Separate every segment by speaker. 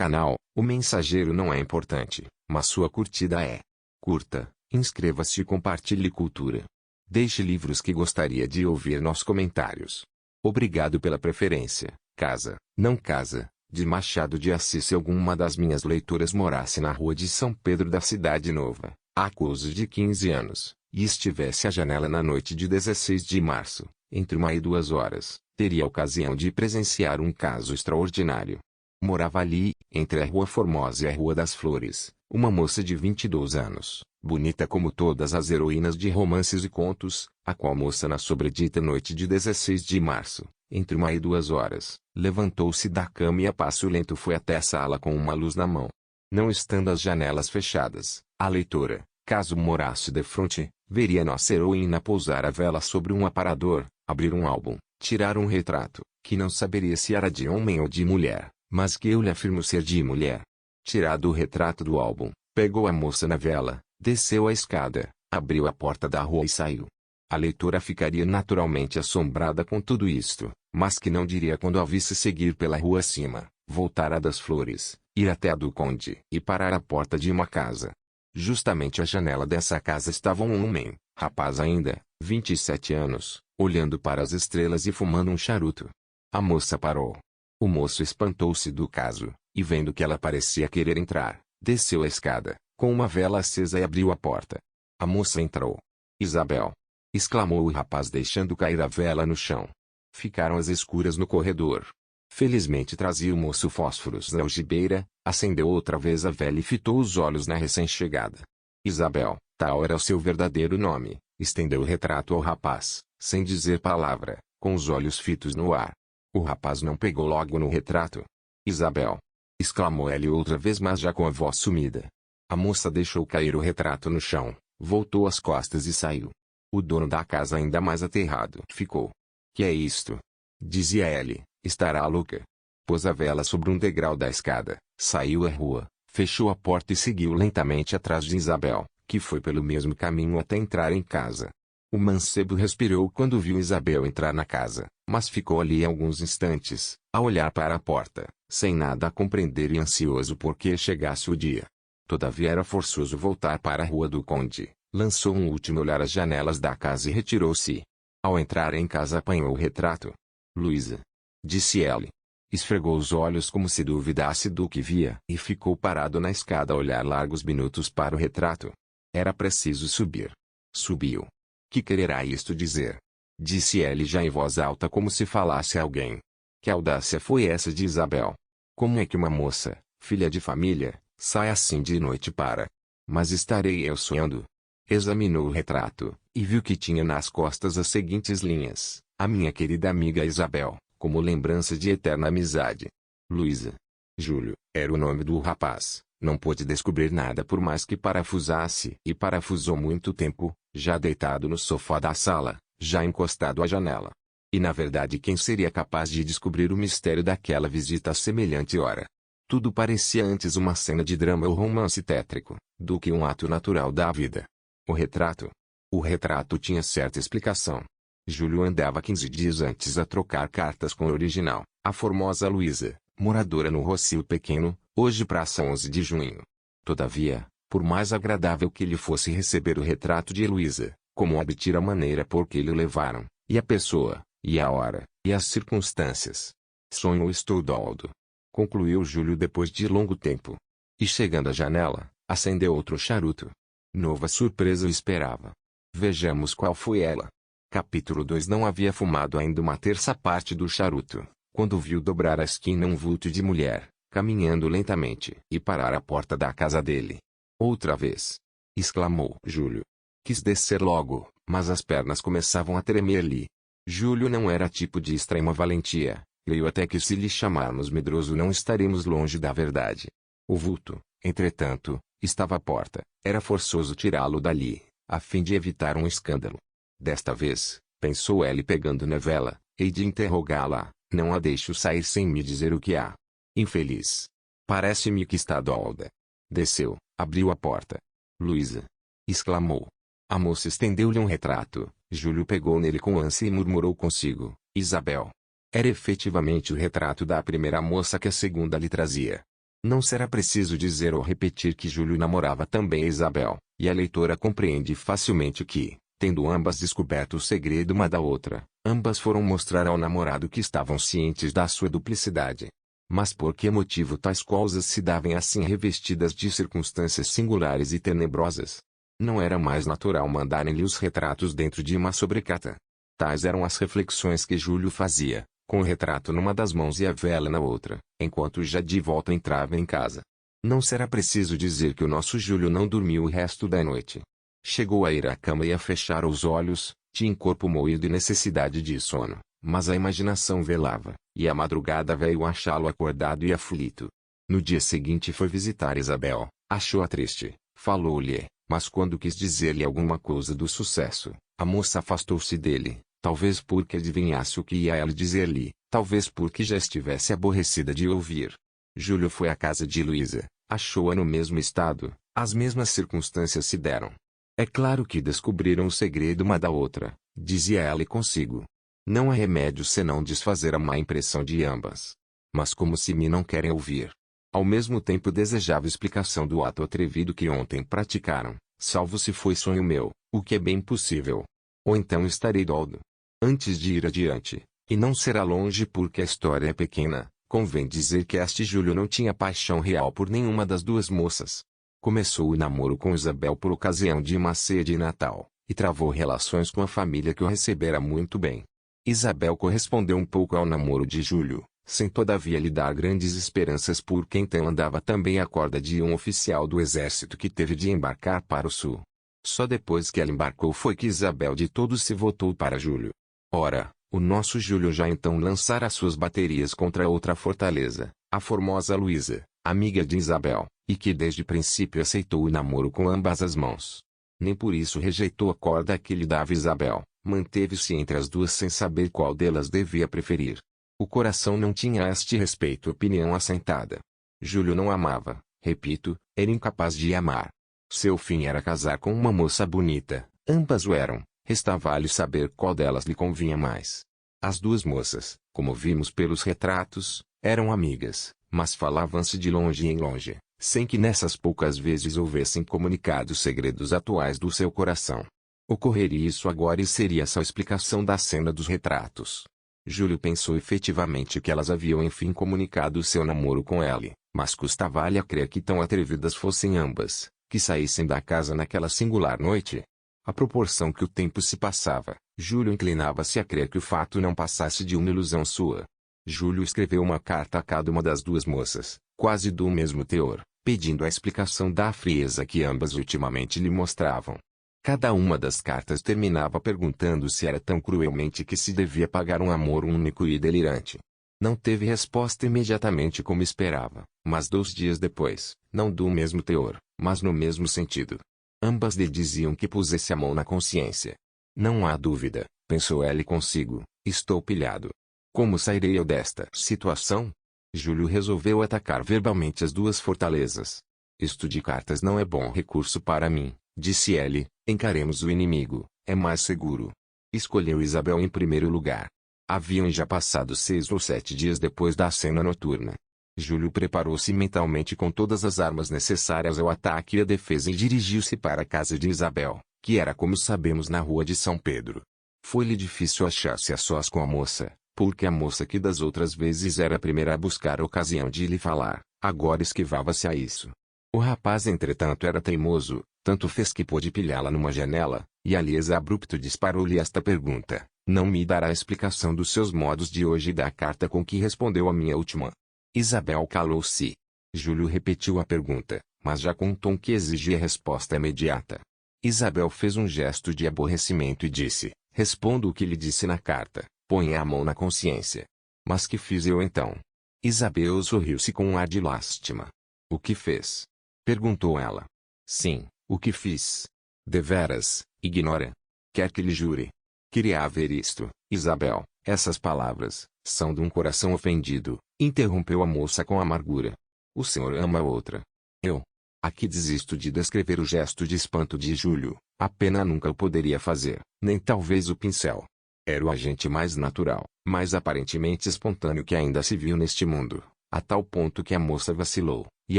Speaker 1: canal. O mensageiro não é importante, mas sua curtida é. Curta, inscreva-se e compartilhe cultura. Deixe livros que gostaria de ouvir nos comentários. Obrigado pela preferência. Casa, não casa, de Machado de Assis. Se alguma das minhas leitoras morasse na rua de São Pedro da Cidade Nova, há coisa de 15 anos, e estivesse à janela na noite de 16 de março, entre 1 e 2 horas, teria a ocasião de presenciar um caso extraordinário. Morava ali, entre a Rua Formosa e a Rua das Flores, uma moça de 22 anos, bonita como todas as heroínas de romances e contos, a qual moça na sobredita noite de 16 de março, entre 1 e 2 horas, levantou-se da cama e a passo lento foi até a sala com uma luz na mão. Não estando as janelas fechadas, a leitora, caso morasse defronte, veria nossa heroína pousar a vela sobre um aparador, abrir um álbum, tirar um retrato, que não saberia se era de homem ou de mulher, mas que eu lhe afirmo ser de mulher. Tirado o retrato do álbum, pegou a moça na vela, desceu a escada, abriu a porta da rua e saiu. A leitora ficaria naturalmente assombrada com tudo isto, mas que não diria quando a visse seguir pela rua acima, voltar à das Flores, ir até a do Conde e parar à porta de uma casa. Justamente à janela dessa casa estava um homem, rapaz ainda, 27 anos, olhando para as estrelas e fumando um charuto. A moça parou. O moço espantou-se do caso, e vendo que ela parecia querer entrar, desceu a escada, com uma vela acesa e abriu a porta. A moça entrou. Isabel! Exclamou o rapaz deixando cair a vela no chão. Ficaram às escuras no corredor. Felizmente trazia o moço fósforos na algibeira, acendeu outra vez a vela e fitou os olhos na recém-chegada. Isabel, tal era o seu verdadeiro nome, estendeu o retrato ao rapaz, sem dizer palavra, com os olhos fitos no ar. O rapaz não pegou logo no retrato. Isabel! Exclamou ele outra vez, mas já com a voz sumida. A moça deixou cair o retrato no chão, voltou as costas e saiu. O dono da casa ainda mais aterrado ficou. Que é isto? Dizia ele, estará louca. Pôs a vela sobre um degrau da escada, saiu à rua, fechou a porta e seguiu lentamente atrás de Isabel, que foi pelo mesmo caminho até entrar em casa. O mancebo respirou quando viu Isabel entrar na casa, mas ficou ali alguns instantes, a olhar para a porta, sem nada a compreender e ansioso por que chegasse o dia. Todavia era forçoso voltar para a Rua do Conde, lançou um último olhar às janelas da casa e retirou-se. Ao entrar em casa apanhou o retrato. Luísa! Disse ele. Esfregou os olhos como se duvidasse do que via e ficou parado na escada a olhar largos minutos para o retrato. Era preciso subir. Subiu. Que quererá isto dizer? Disse ele já em voz alta como se falasse a alguém. Que audácia foi essa de Isabel? Como é que uma moça, filha de família, sai assim de noite para... Mas estarei eu sonhando? Examinou o retrato, e viu que tinha nas costas as seguintes linhas: a minha querida amiga Isabel, como lembrança de eterna amizade. Luísa. Júlio, era o nome do rapaz, não pôde descobrir nada por mais que parafusasse e parafusou muito tempo, já deitado no sofá da sala, já encostado à janela. E na verdade quem seria capaz de descobrir o mistério daquela visita a semelhante hora? Tudo parecia antes uma cena de drama ou romance tétrico, do que um ato natural da vida. O retrato? O retrato tinha certa explicação. Júlio andava 15 dias antes a trocar cartas com o original, a formosa Luísa, moradora no Rocio Pequeno, hoje praça 11 de junho. Todavia, por mais agradável que lhe fosse receber o retrato de Luísa, como obter a maneira por que lhe levaram, e a pessoa, e a hora, e as circunstâncias. Sonho estou doldo. Concluiu Júlio depois de longo tempo. E chegando à janela, acendeu outro charuto. Nova surpresa o esperava. Vejamos qual foi ela. Capítulo 2. Não havia fumado ainda uma terça parte do charuto, quando viu dobrar a esquina um vulto de mulher, caminhando lentamente, e parar à porta da casa dele. Outra vez! Exclamou Júlio. Quis descer logo, mas as pernas começavam a tremer-lhe. Júlio não era tipo de extrema valentia, creio até que se lhe chamarmos medroso não estaremos longe da verdade. O vulto, entretanto, estava à porta, era forçoso tirá-lo dali, a fim de evitar um escândalo. Desta vez, pensou ele pegando na vela, hei de interrogá-la, não a deixo sair sem me dizer o que há. Infeliz. Parece-me que está dolda. Desceu, abriu a porta. Luísa! Exclamou. A moça estendeu-lhe um retrato, Júlio pegou nele com ânsia e murmurou consigo, Isabel. Era efetivamente o retrato da primeira moça que a segunda lhe trazia. Não será preciso dizer ou repetir que Júlio namorava também Isabel, e a leitora compreende facilmente que, tendo ambas descoberto o segredo uma da outra, ambas foram mostrar ao namorado que estavam cientes da sua duplicidade. Mas por que motivo tais coisas se davam assim revestidas de circunstâncias singulares e tenebrosas? Não era mais natural mandarem-lhe os retratos dentro de uma sobrecata? Tais eram as reflexões que Júlio fazia, com o retrato numa das mãos e a vela na outra, enquanto já de volta entrava em casa. Não será preciso dizer que o nosso Júlio não dormiu o resto da noite. Chegou a ir à cama e a fechar os olhos, tinha corpo moído e necessidade de sono, mas a imaginação velava, e a madrugada veio achá-lo acordado e aflito. No dia seguinte foi visitar Isabel, achou-a triste, falou-lhe, mas quando quis dizer-lhe alguma coisa do sucesso, a moça afastou-se dele, talvez porque adivinhasse o que ia ela dizer-lhe, talvez porque já estivesse aborrecida de ouvir. Júlio foi à casa de Luísa, achou-a no mesmo estado, as mesmas circunstâncias se deram. É claro que descobriram o segredo uma da outra, dizia ela consigo. Não há remédio senão desfazer a má impressão de ambas. Mas como se me não querem ouvir. Ao mesmo tempo desejava explicação do ato atrevido que ontem praticaram, salvo se foi sonho meu, o que é bem possível. Ou então estarei doldo. Antes de ir adiante, e não será longe porque a história é pequena, convém dizer que este Júlio não tinha paixão real por nenhuma das duas moças. Começou o namoro com Isabel por ocasião de uma ceia de Natal, e travou relações com a família que o recebera muito bem. Isabel correspondeu um pouco ao namoro de Júlio, sem todavia lhe dar grandes esperanças porque então andava também a corda de um oficial do exército que teve de embarcar para o sul. Só depois que ela embarcou foi que Isabel de todo se voltou para Júlio. Ora, o nosso Júlio já então lançara suas baterias contra outra fortaleza, a formosa Luísa, amiga de Isabel, e que desde princípio aceitou o namoro com ambas as mãos. Nem por isso rejeitou a corda que lhe dava Isabel, manteve-se entre as duas sem saber qual delas devia preferir. O coração não tinha a este respeito opinião assentada. Júlio não amava, repito, era incapaz de amar. Seu fim era casar com uma moça bonita, ambas o eram, restava-lhe saber qual delas lhe convinha mais. As duas moças, como vimos pelos retratos, eram amigas, mas falavam-se de longe em longe, sem que nessas poucas vezes houvessem comunicado os segredos atuais do seu coração. Ocorreria isso agora e seria essa a explicação da cena dos retratos. Júlio pensou efetivamente que elas haviam enfim comunicado o seu namoro com ele, mas custava-lhe a crer que tão atrevidas fossem ambas, que saíssem da casa naquela singular noite. À proporção que o tempo se passava, Júlio inclinava-se a crer que o fato não passasse de uma ilusão sua. Júlio escreveu uma carta a cada uma das duas moças, quase do mesmo teor, pedindo a explicação da frieza que ambas ultimamente lhe mostravam. Cada uma das cartas terminava perguntando se era tão cruelmente que se devia pagar um amor único e delirante. Não teve resposta imediatamente como esperava, mas 2 dias depois, não do mesmo teor, mas no mesmo sentido. Ambas lhe diziam que pusesse a mão na consciência. Não há dúvida, pensou ele consigo, estou pilhado. Como sairei eu desta situação? Júlio resolveu atacar verbalmente as duas fortalezas. Isto de cartas não é bom recurso para mim, disse ele, encaremos o inimigo, é mais seguro. Escolheu Isabel em primeiro lugar. Haviam já passado 6 ou 7 dias depois da cena noturna. Júlio preparou-se mentalmente com todas as armas necessárias ao ataque e à defesa e dirigiu-se para a casa de Isabel, que era como sabemos na rua de São Pedro. Foi-lhe difícil achar-se a sós com a moça, porque a moça que das outras vezes era a primeira a buscar a ocasião de lhe falar, agora esquivava-se a isso. O rapaz entretanto era teimoso, tanto fez que pôde pilhá-la numa janela, e aliás abrupto disparou-lhe esta pergunta: não me dará explicação dos seus modos de hoje e da carta com que respondeu a minha última? Isabel calou-se. Júlio repetiu a pergunta, mas já com um tom que exigia resposta imediata. Isabel fez um gesto de aborrecimento e disse: respondo o que lhe disse na carta, ponha a mão na consciência. Mas que fiz eu então? Isabel sorriu-se com um ar de lástima. O que fez? Perguntou ela. Sim, o que fiz? Deveras, ignora. Quer que lhe jure? Queria haver isto, Isabel, essas palavras, são de um coração ofendido, interrompeu a moça com amargura. O senhor ama a outra. Eu. Aqui desisto de descrever o gesto de espanto de Júlio, a pena nunca o poderia fazer, nem talvez o pincel. Era o agente mais natural, mais aparentemente espontâneo que ainda se viu neste mundo, a tal ponto que a moça vacilou, e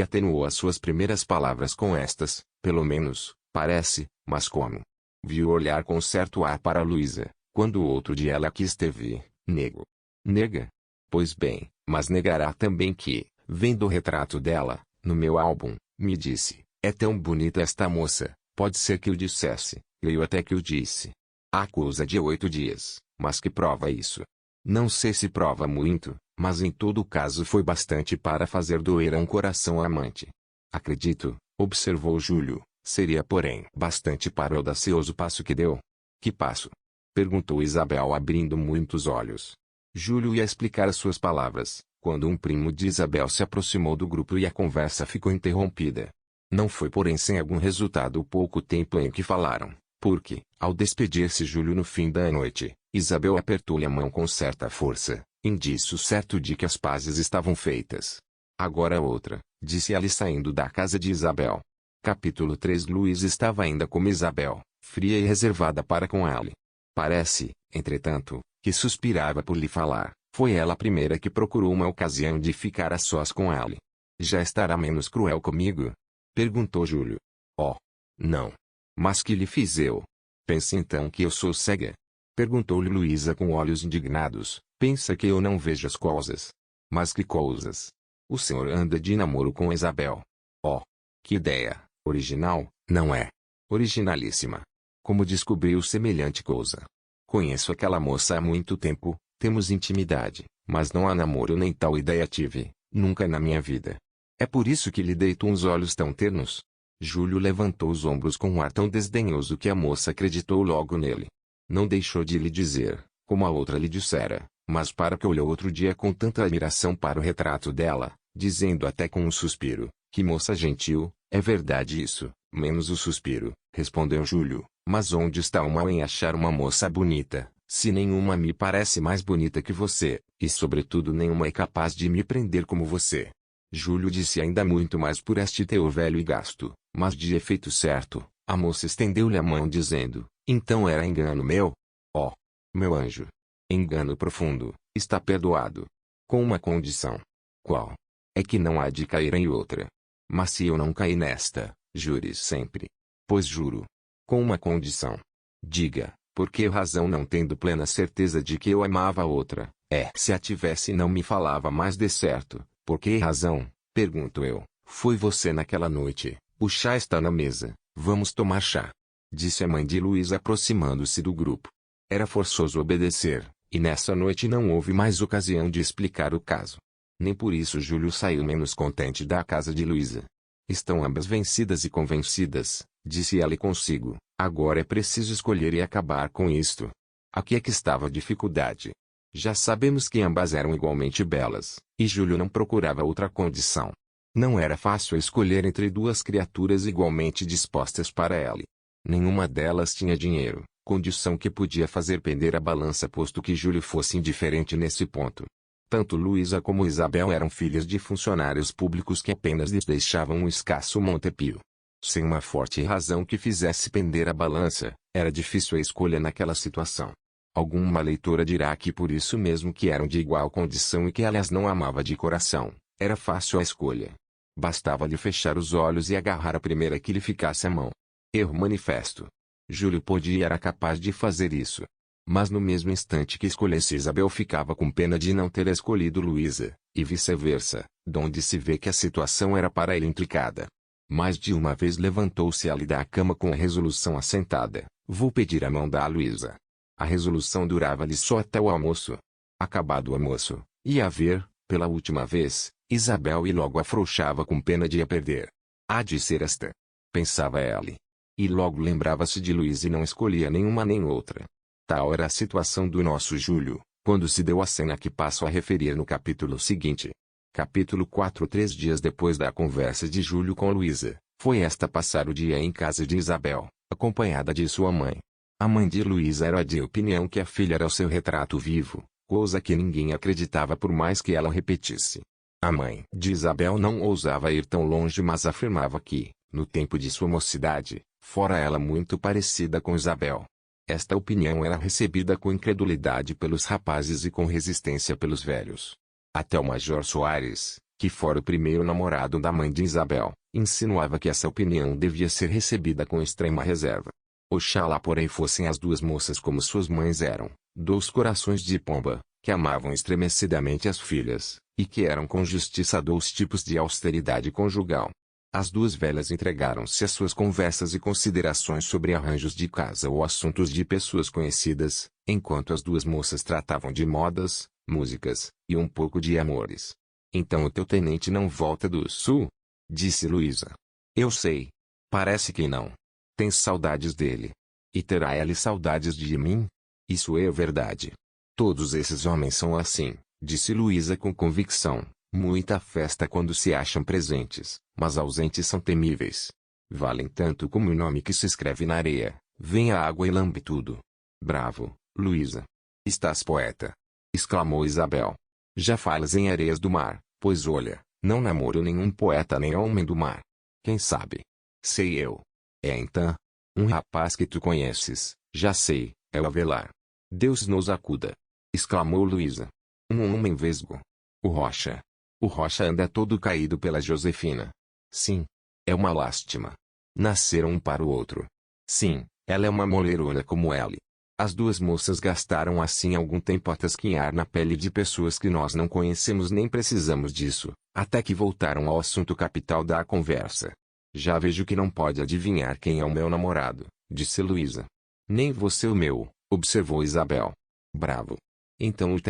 Speaker 1: atenuou as suas primeiras palavras com estas: pelo menos, parece, mas como? Viu olhar com certo ar para Luísa, quando outro dia ela aqui esteve, nego. Nega? Pois bem, mas negará também que, vendo o retrato dela, no meu álbum, me disse: é tão bonita esta moça. Pode ser que o dissesse, creio até que o disse. Há coisa de 8 dias, mas que prova isso? Não sei se prova muito, mas em todo caso foi bastante para fazer doer a um coração amante. Acredito, observou Júlio, seria porém bastante para o audacioso passo que deu. Que passo? Perguntou Isabel abrindo muitos olhos. Júlio ia explicar as suas palavras, quando um primo de Isabel se aproximou do grupo e a conversa ficou interrompida. Não foi porém sem algum resultado o pouco tempo em que falaram, porque, ao despedir-se Júlio no fim da noite, Isabel apertou-lhe a mão com certa força, indício certo de que as pazes estavam feitas. Agora outra, disse ela saindo da casa de Isabel. Capítulo 3. Luísa estava ainda como Isabel, fria e reservada para com ele. Parece, entretanto, que suspirava por lhe falar. Foi ela a primeira que procurou uma ocasião de ficar a sós com ele. Já estará menos cruel comigo? Perguntou Júlio. Oh, não. Mas que lhe fiz eu? Pensa então que eu sou cega? Perguntou-lhe Luísa com olhos indignados. Pensa que eu não vejo as coisas. Mas que coisas? O senhor anda de namoro com Isabel. Oh, que ideia, original, não é? Originalíssima. Como descobriu semelhante coisa? Conheço aquela moça há muito tempo, temos intimidade, mas não há namoro nem tal ideia tive, nunca na minha vida. É por isso que lhe deito uns olhos tão ternos? Júlio levantou os ombros com um ar tão desdenhoso que a moça acreditou logo nele. Não deixou de lhe dizer, como a outra lhe dissera, mas para que olhou outro dia com tanta admiração para o retrato dela, dizendo até com um suspiro: que moça gentil, é verdade isso, menos o suspiro, respondeu Júlio. Mas onde está o mal em achar uma moça bonita, se nenhuma me parece mais bonita que você, e sobretudo nenhuma é capaz de me prender como você? Júlio disse ainda muito mais por este teor velho e gasto, mas de efeito certo, a moça estendeu-lhe a mão dizendo: então era engano meu? Oh, meu anjo! Engano profundo, está perdoado. Com uma condição. Qual? É que não há de cair em outra. Mas se eu não cair nesta, jure sempre. Pois juro. Com uma condição. Diga, por que razão não tendo plena certeza de que eu amava a outra, se a tivesse não me falava mais de certo, por que razão, pergunto eu, foi você naquela noite, o chá está na mesa, vamos tomar chá. Disse a mãe de Luísa aproximando-se do grupo. Era forçoso obedecer, e nessa noite não houve mais ocasião de explicar o caso. Nem por isso Júlio saiu menos contente da casa de Luísa. Estão ambas vencidas e convencidas, disse ela consigo, agora é preciso escolher e acabar com isto. Aqui é que estava a dificuldade. Já sabemos que ambas eram igualmente belas, e Júlio não procurava outra condição. Não era fácil escolher entre duas criaturas igualmente dispostas para ele. Nenhuma delas tinha dinheiro, condição que podia fazer pender a balança posto que Júlio fosse indiferente nesse ponto. Tanto Luísa como Isabel eram filhas de funcionários públicos que apenas lhes deixavam um escasso montepio. Sem uma forte razão que fizesse pender a balança, era difícil a escolha naquela situação. Alguma leitora dirá que por isso mesmo que eram de igual condição e que ela as não amava de coração, era fácil a escolha. Bastava-lhe fechar os olhos e agarrar a primeira que lhe ficasse à mão. Erro manifesto. Júlio podia e era capaz de fazer isso. Mas no mesmo instante que escolhesse Isabel ficava com pena de não ter escolhido Luísa, e vice-versa, donde se vê que a situação era para ele intricada. Mais de uma vez levantou-se ali da cama com a resolução assentada: vou pedir a mão da Luísa. A resolução durava-lhe só até o almoço. Acabado o almoço, ia ver, pela última vez, Isabel e logo afrouxava com pena de a perder. Há de ser esta. Pensava ela. E logo lembrava-se de Luísa e não escolhia nenhuma nem outra. Tal era a situação do nosso Júlio, quando se deu a cena que passo a referir no capítulo seguinte. Capítulo 4. 3 dias depois da conversa de Júlio com Luísa, foi esta passar o dia em casa de Isabel, acompanhada de sua mãe. A mãe de Luísa era de opinião que a filha era o seu retrato vivo, coisa que ninguém acreditava por mais que ela repetisse. A mãe de Isabel não ousava ir tão longe, mas afirmava que, no tempo de sua mocidade, fora ela muito parecida com Isabel. Esta opinião era recebida com incredulidade pelos rapazes e com resistência pelos velhos. Até o Major Soares, que fora o primeiro namorado da mãe de Isabel, insinuava que essa opinião devia ser recebida com extrema reserva. Oxalá porém fossem as duas moças como suas mães eram, dois corações de pomba, que amavam estremecidamente as filhas, e que eram com justiça dois tipos de austeridade conjugal. As duas velhas entregaram-se às suas conversas e considerações sobre arranjos de casa ou assuntos de pessoas conhecidas, enquanto as duas moças tratavam de modas, músicas, e um pouco de amores. Então o teu tenente não volta do sul? Disse Luísa. Eu sei. Parece que não. Tens saudades dele. E terá ele saudades de mim? Isso é verdade. Todos esses homens são assim, disse Luísa com convicção. Muita festa quando se acham presentes, mas ausentes são temíveis. Valem tanto como o nome que se escreve na areia. Vem a água e lambe tudo. Bravo, Luísa. Estás poeta. Exclamou Isabel. Já falas em areias do mar, pois olha, não namoro nenhum poeta nem homem do mar. Quem sabe? Sei eu. É então. Um rapaz que tu conheces, já sei, é o Avelar. Deus nos acuda. Exclamou Luísa. Um homem vesgo. O Rocha. O Rocha anda todo caído pela Josefina. Sim. É uma lástima. Nasceram um para o outro. Sim, ela é uma moleirona como ele. As duas moças gastaram assim algum tempo a tasquinhar na pele de pessoas que nós não conhecemos nem precisamos disso, até que voltaram ao assunto capital da conversa. Já vejo que não pode adivinhar quem é o meu namorado, disse Luísa. Nem você o meu, observou Isabel. Bravo. Então o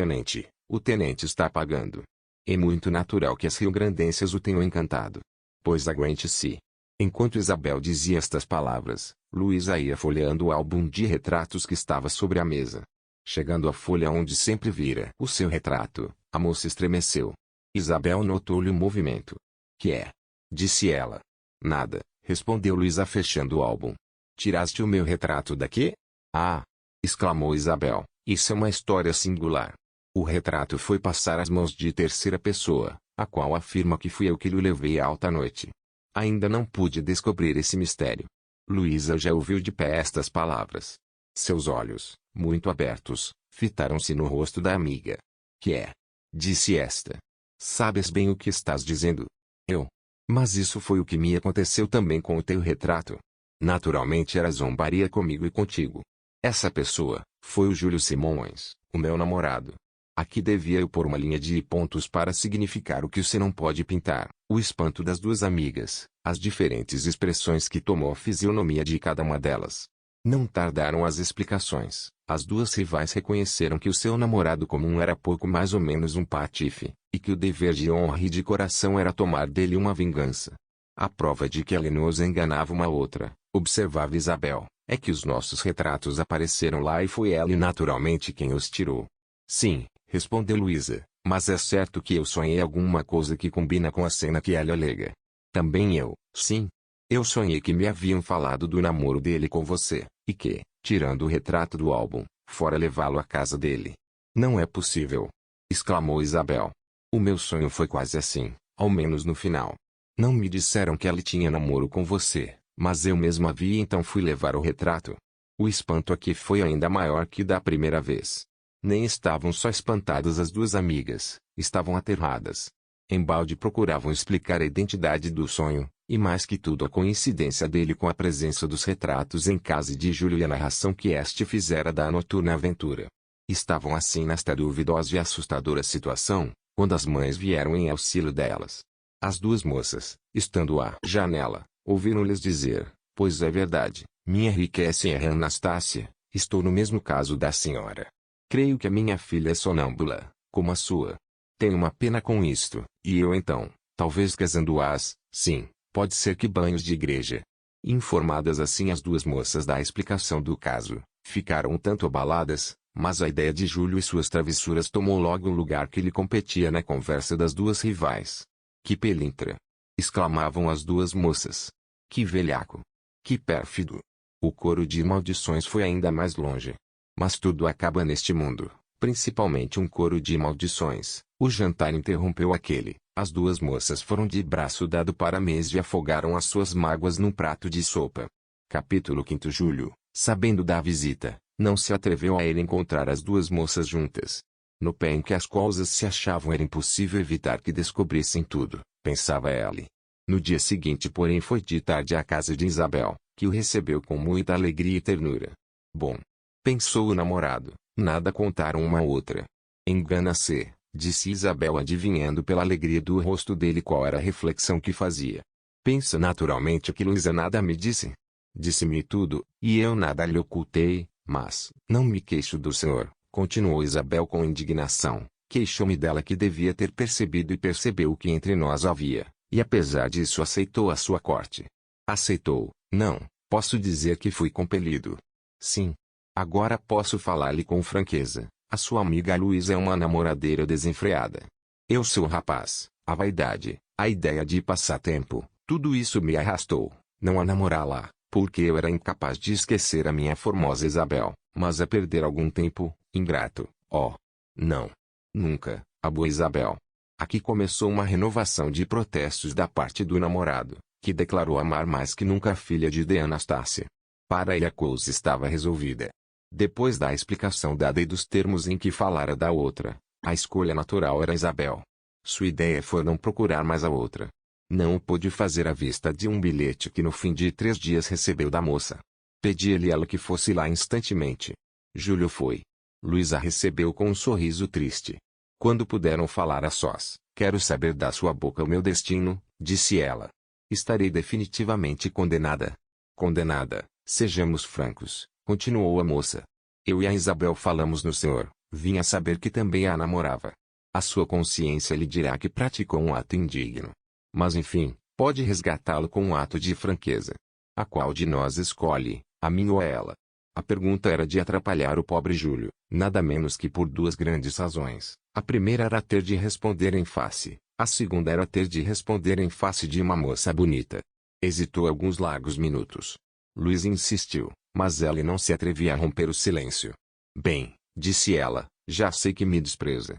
Speaker 1: tenente está pagando. É muito natural que as riograndenses o tenham encantado. Pois aguente-se. Enquanto Isabel dizia estas palavras, Luísa ia folheando o álbum de retratos que estava sobre a mesa. Chegando à folha onde sempre vira o seu retrato, a moça estremeceu. Isabel notou-lhe o movimento. Que é? Disse ela. Nada, respondeu Luísa fechando o álbum. Tiraste o meu retrato daqui? Ah! Exclamou Isabel, isso é uma história singular. O retrato foi passar às mãos de terceira pessoa, a qual afirma que fui eu que lhe levei à alta noite. Ainda não pude descobrir esse mistério. Luísa já ouviu de pé estas palavras. Seus olhos, muito abertos, fitaram-se no rosto da amiga. Que é? Disse esta. Sabes bem o que estás dizendo? Eu. Mas isso foi o que me aconteceu também com o teu retrato. Naturalmente era zombaria comigo e contigo. Essa pessoa, foi o Júlio Simões, o meu namorado. Aqui devia eu pôr uma linha de pontos para significar o que você não pode pintar. O espanto das duas amigas, as diferentes expressões que tomou a fisionomia de cada uma delas. Não tardaram as explicações. As duas rivais reconheceram que o seu namorado comum era pouco mais ou menos um patife, e que o dever de honra e de coração era tomar dele uma vingança. A prova de que ela nos enganava uma outra, observava Isabel, é que os nossos retratos apareceram lá e foi ela naturalmente quem os tirou. Sim, respondeu Luísa, mas é certo que eu sonhei alguma coisa que combina com a cena que ela alega. Também eu, sim. Eu sonhei que me haviam falado do namoro dele com você, e que, tirando o retrato do álbum, fora levá-lo à casa dele. Não é possível! Exclamou Isabel. O meu sonho foi quase assim, ao menos no final. Não me disseram que ela tinha namoro com você, mas eu mesmo a vi e então fui levar o retrato. O espanto aqui foi ainda maior que da primeira vez. Nem estavam só espantadas as duas amigas, estavam aterradas. Embalde procuravam explicar a identidade do sonho, e mais que tudo a coincidência dele com a presença dos retratos em casa de Júlio e a narração que este fizera da noturna aventura. Estavam assim nesta duvidosa e assustadora situação, quando as mães vieram em auxílio delas. As duas moças, estando à janela, ouviram-lhes dizer, pois é verdade, minha riqueza é Anastácia, estou no mesmo caso da senhora. Creio que a minha filha é sonâmbula, como a sua. Tenho uma pena com isto, e eu então, talvez casando-as, sim, pode ser que banhos de igreja. Informadas assim as duas moças da explicação do caso, ficaram um tanto abaladas, mas a ideia de Júlio e suas travessuras tomou logo o lugar que lhe competia na conversa das duas rivais. Que pelintra! Exclamavam as duas moças. Que velhaco! Que pérfido! O coro de maldições foi ainda mais longe. Mas tudo acaba neste mundo, principalmente um coro de maldições. O jantar interrompeu aquele. As duas moças foram de braço dado para a mesa e afogaram as suas mágoas num prato de sopa. Capítulo 5. Júlio, sabendo da visita, não se atreveu a ir encontrar as duas moças juntas. No pé em que as coisas se achavam era impossível evitar que descobrissem tudo, pensava ela. No dia seguinte, porém, foi de tarde à casa de Isabel, que o recebeu com muita alegria e ternura. Bom, pensou o namorado, nada contaram uma à outra. Engana-se, disse Isabel, adivinhando pela alegria do rosto dele qual era a reflexão que fazia. Pensa naturalmente que Luísa nada me disse. Disse-me tudo, e eu nada lhe ocultei, mas não me queixo do senhor, continuou Isabel com indignação. Queixou-me dela que devia ter percebido e percebeu o que entre nós havia, e apesar disso aceitou a sua corte. Aceitou, não, posso dizer que fui compelido. Sim. Agora posso falar-lhe com franqueza, a sua amiga Luísa é uma namoradeira desenfreada. Eu sou o rapaz, a vaidade, a ideia de passar tempo, tudo isso me arrastou, não a namorá-la, porque eu era incapaz de esquecer a minha formosa Isabel, mas a perder algum tempo, ingrato, oh. Não. Nunca, a boa Isabel. Aqui começou uma renovação de protestos da parte do namorado, que declarou amar mais que nunca a filha de Anastácia. Para ele a coisa estava resolvida. Depois da explicação dada e dos termos em que falara da outra, a escolha natural era Isabel. Sua ideia foi não procurar mais a outra. Não o pôde fazer à vista de um bilhete que no fim de 3 dias recebeu da moça. Pedia-lhe ela que fosse lá instantemente. Júlio foi. Luísa recebeu com um sorriso triste. Quando puderam falar a sós, quero saber da sua boca o meu destino, disse ela. Estarei definitivamente condenada. Condenada, sejamos francos, continuou a moça. Eu e a Isabel falamos no senhor, vim a saber que também a namorava. A sua consciência lhe dirá que praticou um ato indigno. Mas enfim, pode resgatá-lo com um ato de franqueza. A qual de nós escolhe, a mim ou a ela? A pergunta era de atrapalhar o pobre Júlio, nada menos que por 2 grandes razões. A primeira era ter de responder em face, a segunda era ter de responder em face de uma moça bonita. Hesitou alguns largos minutos. Luísa insistiu, mas ela não se atrevia a romper o silêncio. Bem, disse ela, já sei que me despreza.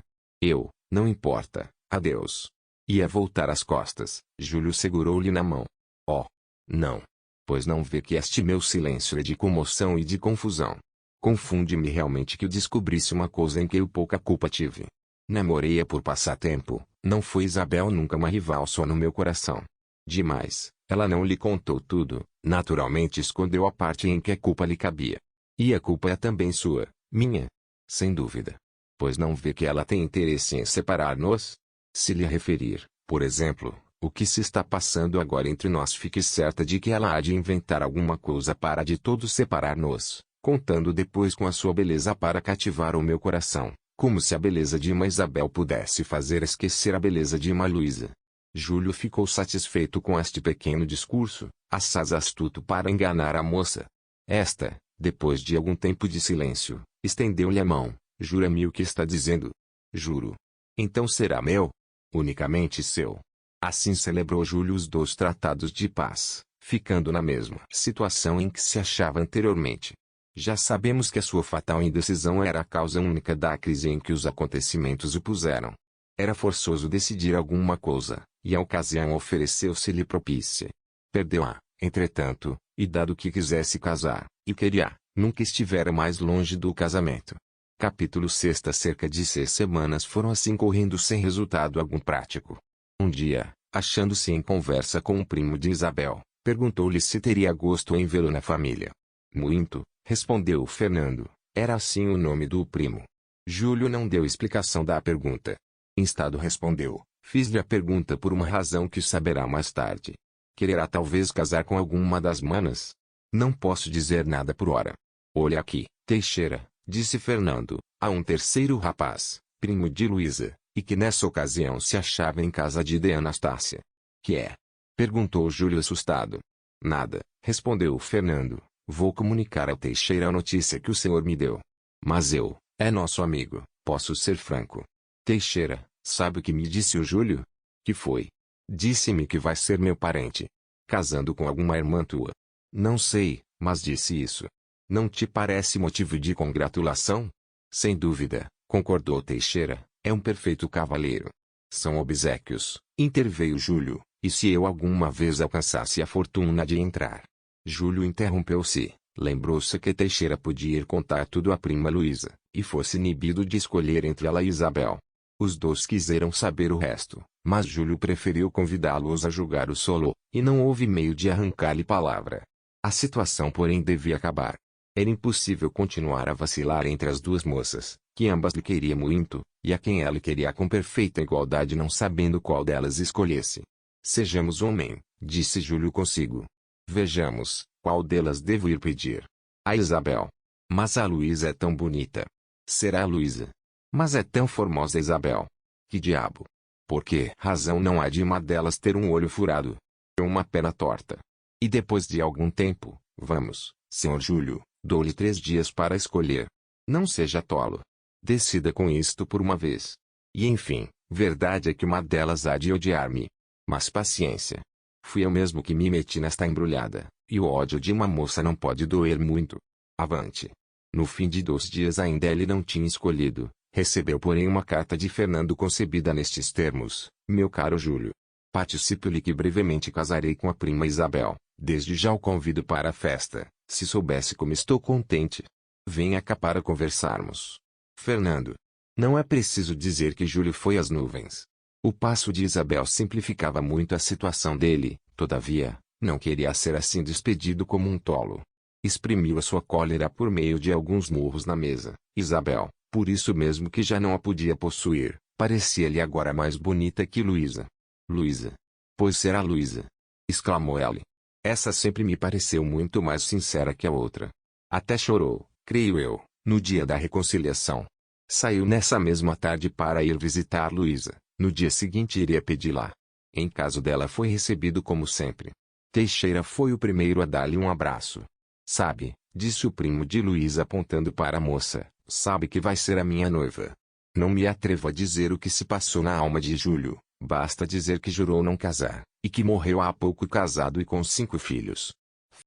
Speaker 1: Não importa, adeus. Ia voltar as costas, Júlio segurou-lhe na mão. Oh, não. Pois não vê que este meu silêncio é de comoção e de confusão. Confunde-me realmente que eu descobrisse uma coisa em que eu pouca culpa tive. Namorei-a por passatempo, não foi Isabel nunca uma rival só no meu coração. Demais, ela não lhe contou tudo, naturalmente escondeu a parte em que a culpa lhe cabia. E a culpa é também sua, minha. Sem dúvida. Pois não vê que ela tem interesse em separar-nos? Se lhe referir, por exemplo, o que se está passando agora entre nós, fique certa de que ela há de inventar alguma coisa para de todos separar-nos, contando depois com a sua beleza para cativar o meu coração, como se a beleza de uma Isabel pudesse fazer esquecer a beleza de uma Luísa. Júlio ficou satisfeito com este pequeno discurso, assaz astuto para enganar a moça. Esta, depois de algum tempo de silêncio, estendeu-lhe a mão. Jura-me o que está dizendo? Juro. Então será meu? Unicamente seu. Assim celebrou Júlio os 2 tratados de paz, ficando na mesma situação em que se achava anteriormente. Já sabemos que a sua fatal indecisão era a causa única da crise em que os acontecimentos o puseram. Era forçoso decidir alguma coisa, e a ocasião ofereceu-se-lhe propícia. Perdeu-a, entretanto, e dado que quisesse casar, e queria, nunca estivera mais longe do casamento. Capítulo 6. Cerca de 6 semanas foram assim correndo sem resultado algum prático. Um dia, achando-se em conversa com um primo de Isabel, perguntou-lhe se teria gosto em vê-lo na família. Muito, respondeu Fernando, era assim o nome do primo. Júlio não deu explicação da pergunta. Instado respondeu, fiz-lhe a pergunta por uma razão que saberá mais tarde. Quererá talvez casar com alguma das manas? Não posso dizer nada por hora. Olha aqui, Teixeira, disse Fernando, a um terceiro rapaz, primo de Luísa, e que nessa ocasião se achava em casa de Anastácia. Que é? Perguntou Júlio assustado. Nada, respondeu Fernando, vou comunicar ao Teixeira a notícia que o senhor me deu. Mas é nosso amigo, posso ser franco. Teixeira, sabe o que me disse o Júlio? Que foi? Disse-me que vai ser meu parente. Casando com alguma irmã tua. Não sei, mas disse isso. Não te parece motivo de congratulação? Sem dúvida, concordou Teixeira, é um perfeito cavalheiro. São obséquios, interveio Júlio, e se eu alguma vez alcançasse a fortuna de entrar? Júlio interrompeu-se, lembrou-se que Teixeira podia ir contar tudo à prima Luísa, e fosse inibido de escolher entre ela e Isabel. Os dois quiseram saber o resto, mas Júlio preferiu convidá-los a julgar o solo, e não houve meio de arrancar-lhe palavra. A situação, porém, devia acabar. Era impossível continuar a vacilar entre as duas moças, que ambas lhe queriam muito, e a quem ela queria com perfeita igualdade, não sabendo qual delas escolhesse. Sejamos homem, disse Júlio consigo. Vejamos, qual delas devo ir pedir? A Isabel. Mas a Luísa é tão bonita. Será a Luísa. Mas é tão formosa Isabel. Que diabo? Por que razão não há de uma delas ter um olho furado? Ou uma perna torta? E depois de algum tempo, vamos, senhor Júlio, dou-lhe 3 dias para escolher. Não seja tolo. Decida com isto por uma vez. E enfim, verdade é que uma delas há de odiar-me. Mas paciência. Fui eu mesmo que me meti nesta embrulhada, e o ódio de uma moça não pode doer muito. Avante. No fim de 2 dias ainda ele não tinha escolhido, recebeu porém uma carta de Fernando concebida nestes termos: meu caro Júlio. Participo-lhe que brevemente casarei com a prima Isabel, desde já o convido para a festa, se soubesse como estou contente. Venha cá para conversarmos. Fernando. Não é preciso dizer que Júlio foi às nuvens. O passo de Isabel simplificava muito a situação dele, todavia, não queria ser assim despedido como um tolo. Exprimiu a sua cólera por meio de alguns murros na mesa. Isabel, por isso mesmo que já não a podia possuir, parecia-lhe agora mais bonita que Luísa. Luísa. Pois será Luísa. Exclamou ela. Essa sempre me pareceu muito mais sincera que a outra. Até chorou, creio eu, no dia da reconciliação. Saiu nessa mesma tarde para ir visitar Luísa. No dia seguinte iria pedi-la. Em caso dela foi recebido como sempre. Teixeira foi o primeiro a dar-lhe um abraço. Sabe, disse o primo de Luísa apontando para a moça, sabe que vai ser a minha noiva. Não me atrevo a dizer o que se passou na alma de Júlio, basta dizer que jurou não casar, e que morreu há pouco casado e com 5 filhos.